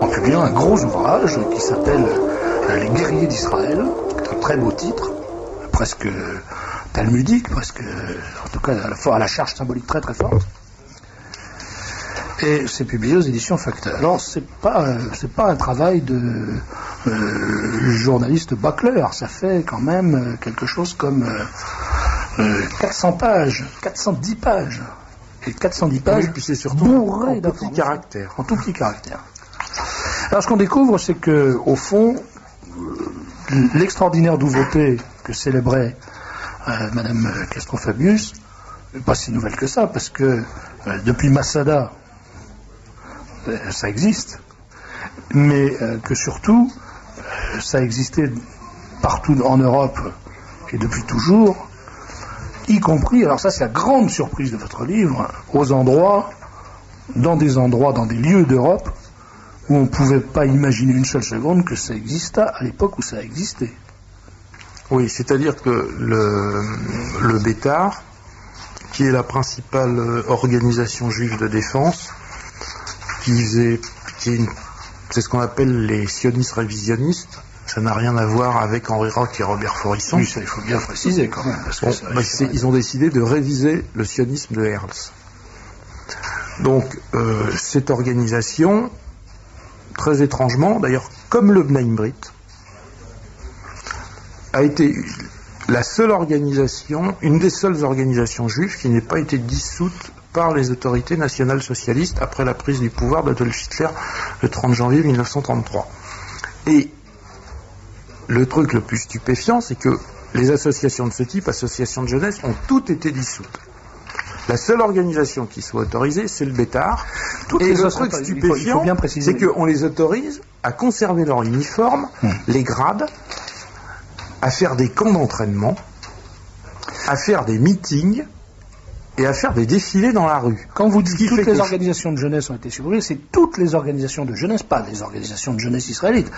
en publiant un gros ouvrage qui s'appelle Les guerriers d'Israël, un très beau titre, presque talmudique, presque, en tout cas à la charge symbolique très très forte. Et c'est publié aux éditions Facteur. Alors c'est pas un travail de journaliste bâcleur, ça fait quand même quelque chose comme 400 pages, 410 pages. Et 410 pages, oui, puis c'est surtout bourré en petit caractère. En tout petit caractère. Alors ce qu'on découvre, c'est que au fond, l'extraordinaire nouveauté que célébrait Madame Castro-Fabius n'est pas si nouvelle que ça, parce que depuis Masada, ça existe, mais que surtout, ça existait partout en Europe et depuis toujours, y compris, alors ça c'est la grande surprise de votre livre, dans des lieux d'Europe où on ne pouvait pas imaginer une seule seconde que ça existât à l'époque où ça existait. Oui, c'est-à-dire que le Bétar, qui est la principale organisation juive de défense, c'est ce qu'on appelle les sionistes révisionnistes. Ça n'a rien à voir avec Henri Roch et Robert Forisson. Oui, ça il faut bien préciser quand même. Parce que ils ont décidé de réviser le sionisme de Herzl. Donc, cette organisation, très étrangement, d'ailleurs, comme le Bnei Brit, a été la seule organisation, une des seules organisations juives qui n'ait pas été dissoute par les autorités nationales socialistes après la prise du pouvoir d'Adolf Hitler le 30 janvier 1933. Et le truc le plus stupéfiant, c'est que les associations de ce type, associations de jeunesse, ont toutes été dissoutes. La seule organisation qui soit autorisée, c'est le Bétar. Et le truc stupéfiant, c'est qu'on les autorise à conserver leur uniforme, les grades, à faire des camps d'entraînement, à faire des meetings, et à faire des défilés dans la rue. Quand vous dites que toutes les organisations de jeunesse ont été supprimées, c'est toutes les organisations de jeunesse, pas les organisations de jeunesse israélites,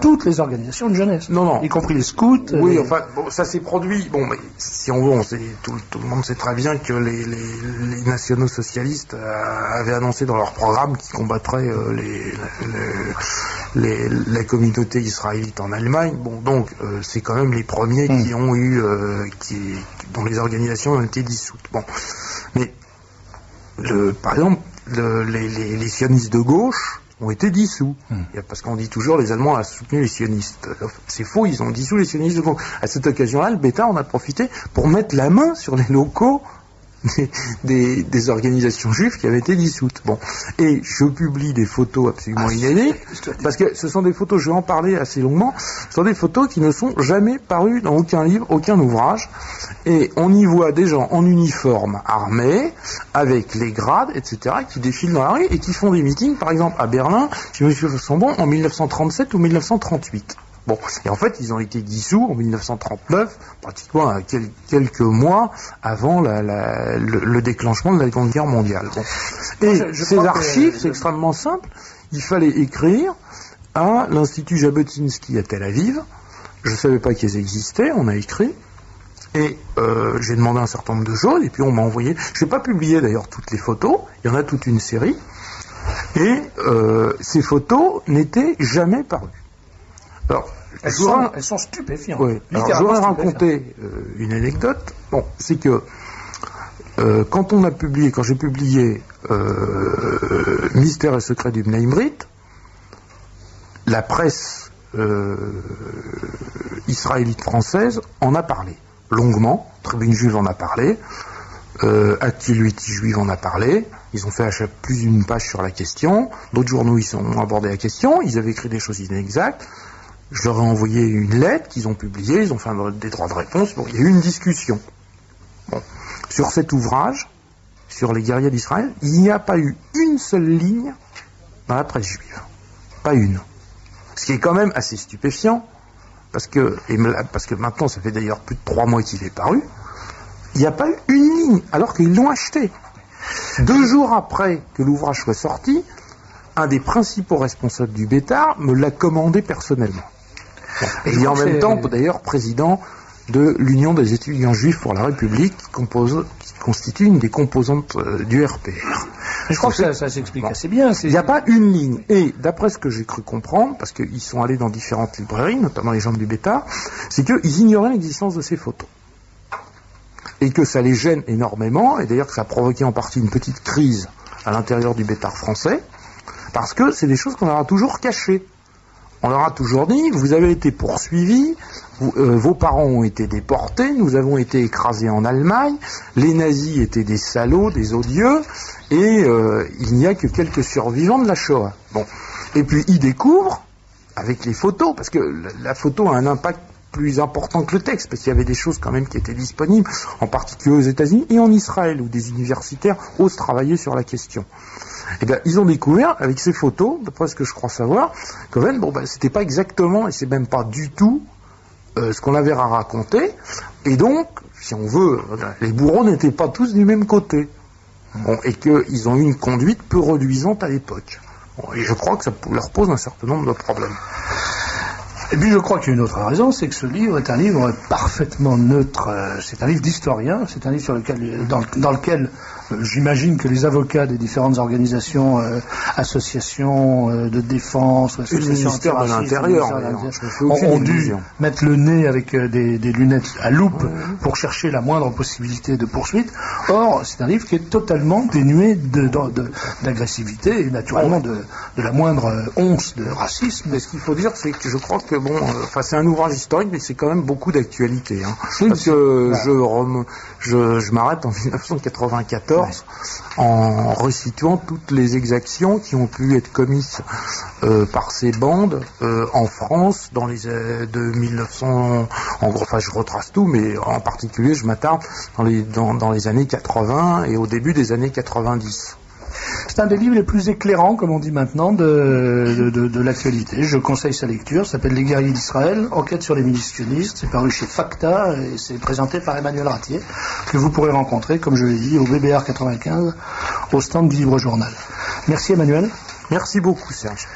toutes les organisations de jeunesse. Non. Y compris les scouts. Oui, enfin, bon, ça s'est produit. Bon, mais si on veut, tout le monde sait très bien que les nationaux socialistes avaient annoncé dans leur programme qu'ils combattraient la communauté israélite en Allemagne. Bon, donc, c'est quand même les premiers qui ont eu, dont les organisations ont été dissoutes. Bon. Mais, par exemple, les sionistes de gauche ont été dissous. Parce qu'on dit toujours les Allemands ont soutenu les sionistes. C'est faux, ils ont dissous les sionistes de gauche. À cette occasion-là, le Bétar en a profité pour mettre la main sur les locaux des organisations juives qui avaient été dissoutes. Bon. Et je publie des photos absolument inédites, parce que ce sont des photos, je vais en parler assez longuement, ce sont des photos qui ne sont jamais parues dans aucun livre, aucun ouvrage, et on y voit des gens en uniforme armés, avec les grades, etc., qui défilent dans la rue et qui font des meetings, par exemple à Berlin, si mes souvenirs sont bons, en 1937 ou 1938. Bon, et en fait, ils ont été dissous en 1939, pratiquement à quelques mois avant le déclenchement de la Seconde Guerre mondiale. Bon. Et ces archives, c'est extrêmement simple. Il fallait écrire à l'Institut Jabotinsky à Tel Aviv. Je ne savais pas qu'ils existaient, on a écrit. Et j'ai demandé un certain nombre de choses, et puis on m'a envoyé... Je n'ai pas publié d'ailleurs toutes les photos, il y en a toute une série. Et ces photos n'étaient jamais parues. Alors, elles sont stupéfiantes. Oui. Alors, je voudrais raconter une anecdote. Bon, c'est que quand j'ai publié Mystère et secret du Bnei Brit, la presse israélite française en a parlé longuement. Tribune Juive en a parlé. Actualité Juive en a parlé. Ils ont fait plus d'une page sur la question. D'autres journaux ont abordé la question. Ils avaient écrit des choses inexactes. Je leur ai envoyé une lettre qu'ils ont publiée, ils ont fait des droits de réponse. Bon, il y a eu une discussion. Bon. Sur cet ouvrage, sur les guerriers d'Israël, il n'y a pas eu une seule ligne dans la presse juive. Pas une. Ce qui est quand même assez stupéfiant, parce que maintenant, ça fait d'ailleurs plus de 3 mois qu'il est paru, il n'y a pas eu une ligne, alors qu'ils l'ont acheté. 2 jours après que l'ouvrage soit sorti, un des principaux responsables du Bétar me l'a commandé personnellement. Et il est en même temps, d'ailleurs, président de l'Union des étudiants juifs pour la République, qui constitue une des composantes du RPR. Mais je crois que ça s'explique assez bien. Il n'y a pas une ligne. Et d'après ce que j'ai cru comprendre, parce qu'ils sont allés dans différentes librairies, notamment les gens du Bétard, c'est qu'ils ignoraient l'existence de ces photos. Et que ça les gêne énormément, et d'ailleurs que ça a provoqué en partie une petite crise à l'intérieur du Bétard français, parce que c'est des choses qu'on leur a toujours cachées. On leur a toujours dit, vous avez été poursuivis, vos parents ont été déportés, nous avons été écrasés en Allemagne, les nazis étaient des salauds, des odieux, et il n'y a que quelques survivants de la Shoah. Bon. Et puis ils découvrent, avec les photos, parce que la photo a un impact plus important que le texte, parce qu'il y avait des choses quand même qui étaient disponibles, en particulier aux États-Unis et en Israël, où des universitaires osent travailler sur la question. Eh bien, ils ont découvert, avec ces photos, d'après ce que je crois savoir, que c'était pas exactement, et c'est même pas du tout, ce qu'on avait à raconter, et donc, si on veut, les bourreaux n'étaient pas tous du même côté. Bon, et qu'ils ont eu une conduite peu reluisante à l'époque. Bon, et je crois que ça leur pose un certain nombre de problèmes. Et puis je crois qu'il y a une autre raison, c'est que ce livre est un livre parfaitement neutre. C'est un livre d'historien, c'est un livre sur dans lequel j'imagine que les avocats des différentes organisations, associations de défense, associations ministère de l'Intérieur, ont dû mettre le nez avec des lunettes à loupe pour chercher la moindre possibilité de poursuite. Or, c'est un livre qui est totalement dénué d'agressivité et naturellement de la moindre once de racisme. Mais ce qu'il faut dire, c'est que je crois que c'est un ouvrage historique, mais c'est quand même beaucoup d'actualité. Hein. Parce que je m'arrête en 1994 en resituant toutes les exactions qui ont pu être commises par ces bandes en France dans les de 1900. En gros, je retrace tout, mais en particulier, je m'attarde dans les années 80 et au début des années 90. C'est un des livres les plus éclairants, comme on dit maintenant, de l'actualité. Je conseille sa lecture. Ça s'appelle Les guerriers d'Israël, enquête sur les milices sionistes. C'est paru chez Facta et c'est présenté par Emmanuel Ratier, que vous pourrez rencontrer, comme je l'ai dit, au BBR 95, au stand du Livre Journal. Merci Emmanuel. Merci beaucoup Serge.